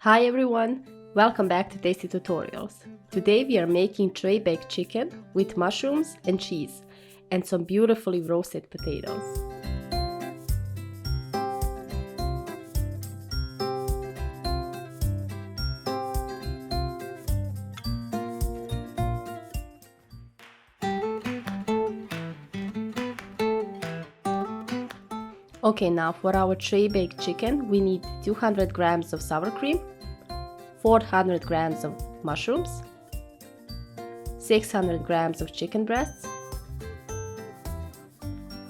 Hi everyone! Welcome back to TastyTutorials. Today we are making tray baked chicken with mushrooms and cheese and some beautifully roasted potatoes. Okay, now for our tray baked chicken we need 200 grams of sour cream, 400 grams of mushrooms, 600 grams of chicken breasts,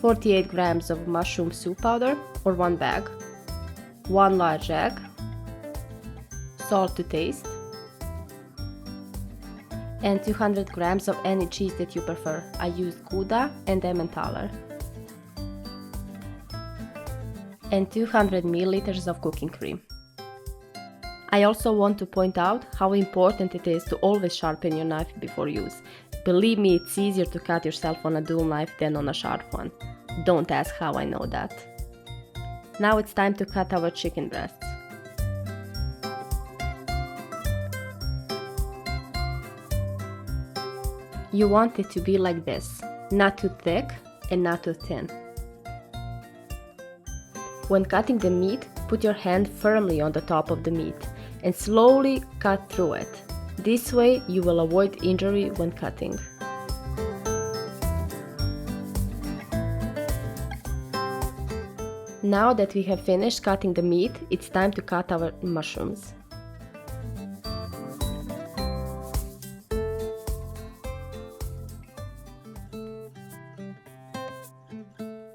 48 grams of mushroom soup powder or 1 bag, 1 large egg, salt to taste, and 200 grams of any cheese that you prefer. I used Gouda and Emmentaler. And 200 milliliters of cooking cream. I also want to point out how important it is to always sharpen your knife before use. Believe me, it's easier to cut yourself on a dull knife than on a sharp one. Don't ask how I know that. Now it's time to cut our chicken breasts. You want it to be like this, not too thick and not too thin. When cutting the meat, put your hand firmly on the top of the meat and slowly cut through it. This way you will avoid injury when cutting. Now that we have finished cutting the meat, it's time to cut our mushrooms.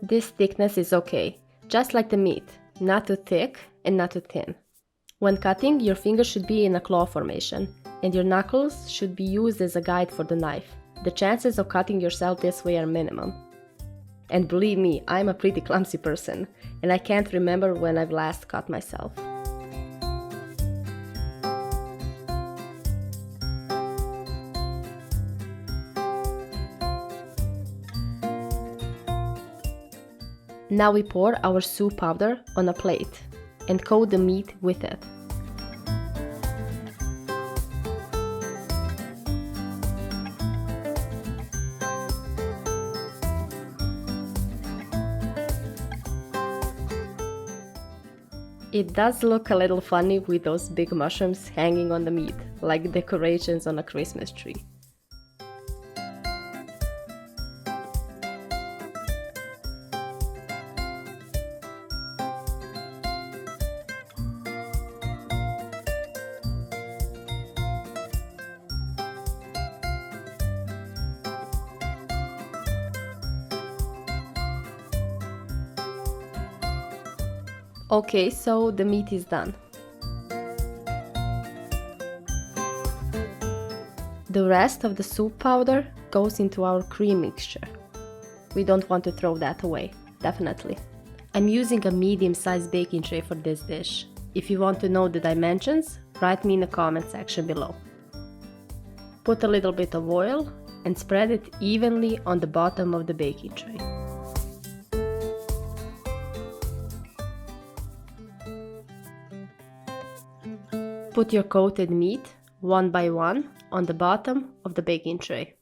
This thickness is okay. Just like the meat, not too thick and not too thin. When cutting, your fingers should be in a claw formation, and your knuckles should be used as a guide for the knife. The chances of cutting yourself this way are minimum. And believe me, I'm a pretty clumsy person, and I can't remember when I've last cut myself. Now we pour our soup powder on a plate and coat the meat with it. It does look a little funny with those big mushrooms hanging on the meat, like decorations on a Christmas tree. Okay, so the meat is done. The rest of the soup powder goes into our cream mixture. We don't want to throw that away, definitely. I'm using a medium-sized baking tray for this dish. If you want to know the dimensions, write me in the comment section below. Put a little bit of oil and spread it evenly on the bottom of the baking tray. Put your coated meat, one by one, on the bottom of the baking tray.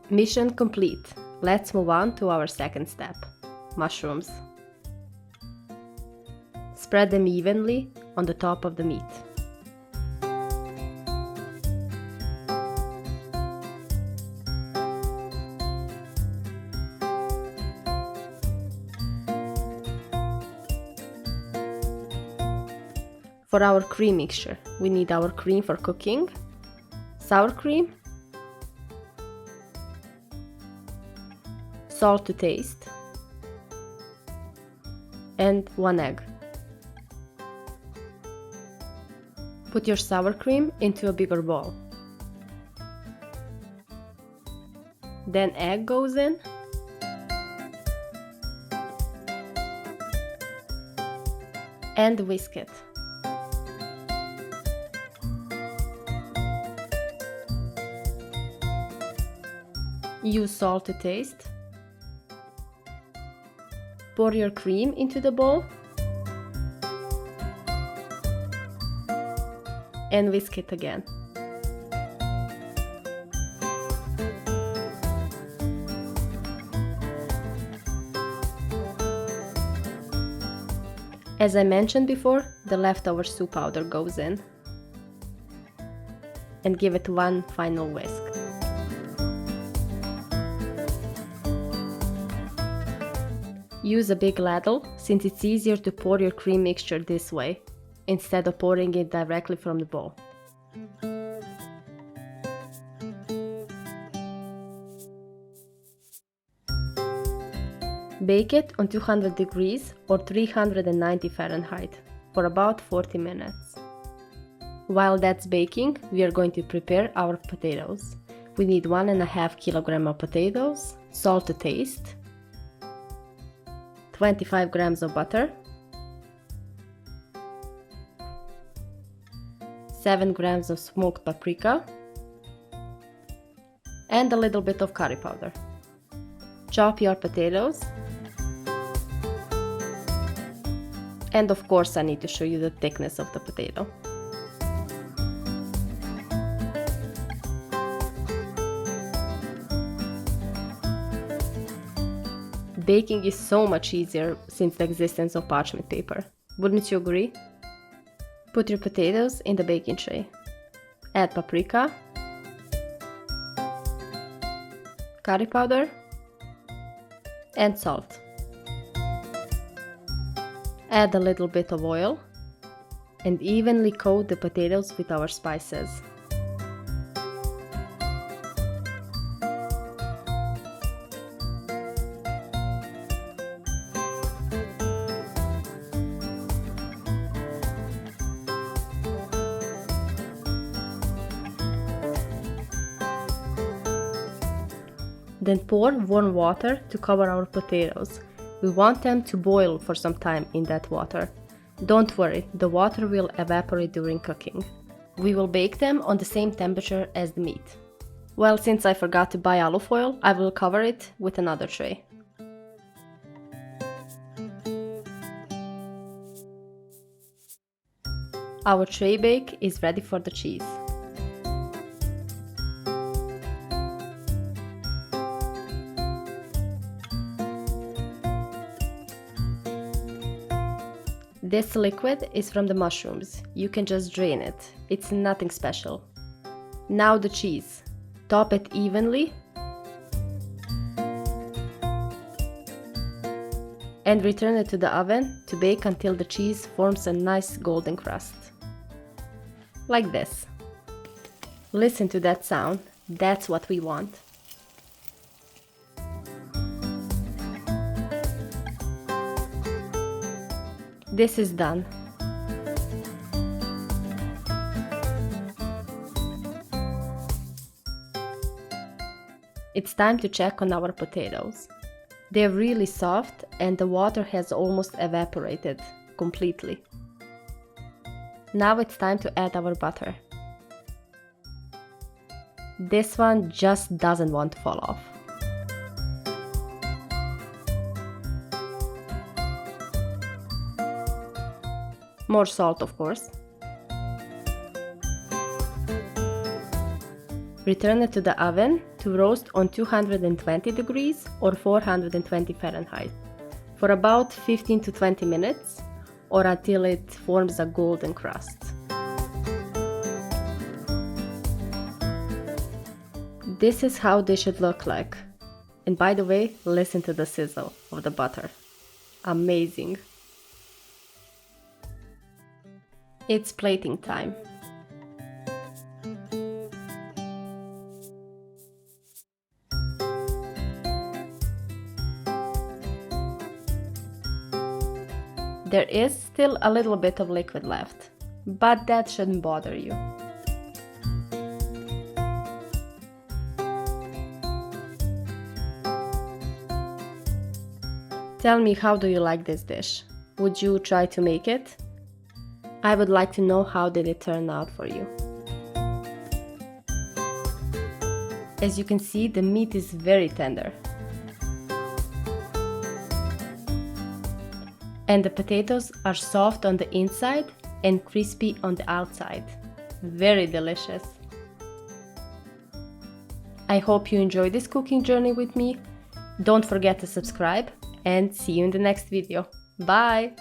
Mission complete. Let's move on to our second step, mushrooms. Spread them evenly on the top of the meat. For our cream mixture, we need our cream for cooking, sour cream, salt to taste, and 1 egg. Put your sour cream into a bigger bowl. Then egg goes in. And whisk it. Use salt to taste. Pour your cream into the bowl and whisk it again. As I mentioned before, the leftover soup powder goes in. And give it one final whisk. Use a big ladle, since it's easier to pour your cream mixture this way, instead of pouring it directly from the bowl. Bake it on 200 degrees or 390 Fahrenheit for about 40 minutes. While that's baking, we are going to prepare our potatoes. We need 1.5 kilograms of potatoes, salt to taste, 25 grams of butter, 7 grams of smoked paprika, and a little bit of curry powder. Chop your potatoes. And of course, I need to show you the thickness of the potato. Baking is so much easier since the existence of parchment paper. Wouldn't you agree? Put your potatoes in the baking tray. Add paprika, curry powder, and salt. Add a little bit of oil and evenly coat the potatoes with our spices. Then pour warm water to cover our potatoes. We want them to boil for some time in that water. Don't worry, the water will evaporate during cooking. We will bake them on the same temperature as the meat. Well, since I forgot to buy olive oil, I will cover it with another tray. Our tray bake is ready for the cheese. This liquid is from the mushrooms. You can just drain it. It's nothing special. Now the cheese. Top it evenly and return it to the oven to bake until the cheese forms a nice golden crust. Like this. Listen to that sound. That's what we want. This is done. It's time to check on our potatoes. They're really soft and the water has almost evaporated completely. Now it's time to add our butter. This one just doesn't want to fall off. More salt, of course. Return it to the oven to roast on 220 degrees or 420 Fahrenheit for about 15 to 20 minutes or until it forms a golden crust. This is how they should look like. And by the way, listen to the sizzle of the butter. Amazing. It's plating time. There is still a little bit of liquid left, but that shouldn't bother you. Tell me, how do you like this dish? Would you try to make it? I would like to know how did it turn out for you. As you can see, the meat is very tender. And the potatoes are soft on the inside and crispy on the outside. very delicious. I hope you enjoyed this cooking journey with me. Don't forget to subscribe and see you in the next video. Bye!